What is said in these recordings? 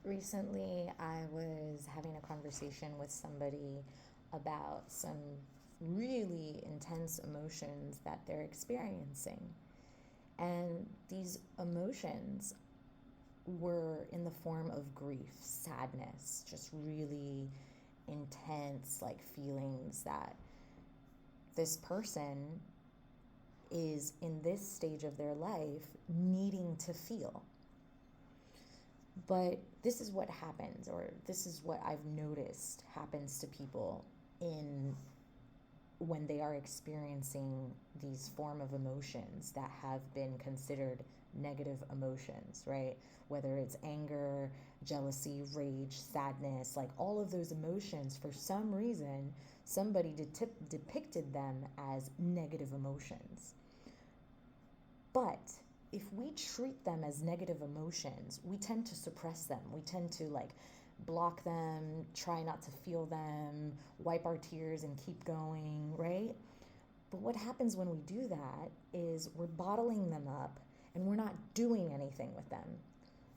Recently, I was having a conversation with somebody about some really intense emotions that they're experiencing. And these emotions were in the form of grief, sadness, just really intense, like feelings that this person is in this stage of their life needing to feel. But this is what happens, or this is what I've noticed happens to people in when they are experiencing these form of emotions that have been considered negative emotions, right? Whether it's anger, jealousy, rage, sadness, like all of those emotions, for some reason, somebody depicted them as negative emotions. But if we treat them as negative emotions, we tend to suppress them. We tend to like block them, try not to feel them, wipe our tears and keep going, right? But what happens when we do that is we're bottling them up and we're not doing anything with them.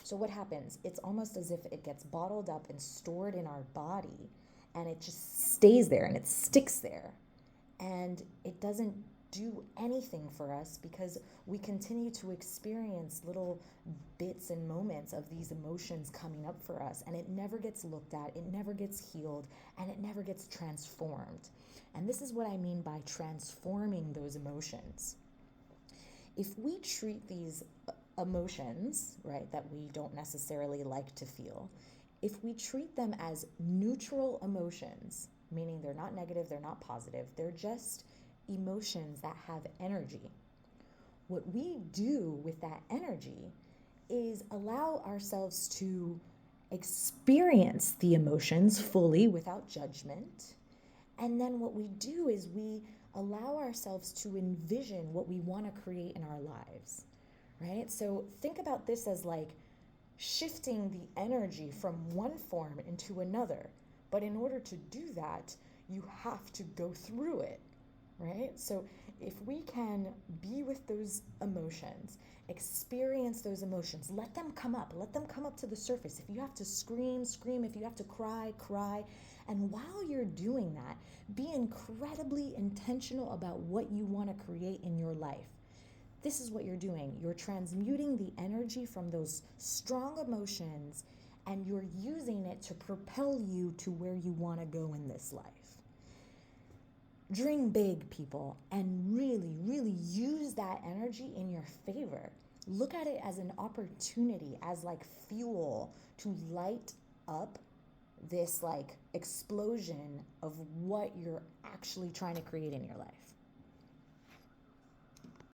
So what happens? It's almost as if it gets bottled up and stored in our body and it just stays there and it sticks there and it doesn't do anything for us because we continue to experience little bits and moments of these emotions coming up for us, and it never gets looked at, it never gets healed, and it never gets transformed. And this is what I mean by transforming those emotions. If we treat these emotions, right, that we don't necessarily like to feel, if we treat them as neutral emotions, meaning they're not negative, they're not positive, they're just emotions that have energy, what we do with that energy is allow ourselves to experience the emotions fully without judgment. And then what we do is we allow ourselves to envision what we want to create in our lives, right? So think about this as like shifting the energy from one form into another. But in order to do that, you have to go through it, right? So if we can be with those emotions, experience those emotions, let them come up to the surface. If you have to scream, scream. If you have to cry, cry. And while you're doing that, be incredibly intentional about what you want to create in your life. This is what you're doing. You're transmuting the energy from those strong emotions and you're using it to propel you to where you want to go in this life. Dream big, people, and really, really use that energy in your favor. Look at it as an opportunity, as like fuel to light up this like explosion of what you're actually trying to create in your life.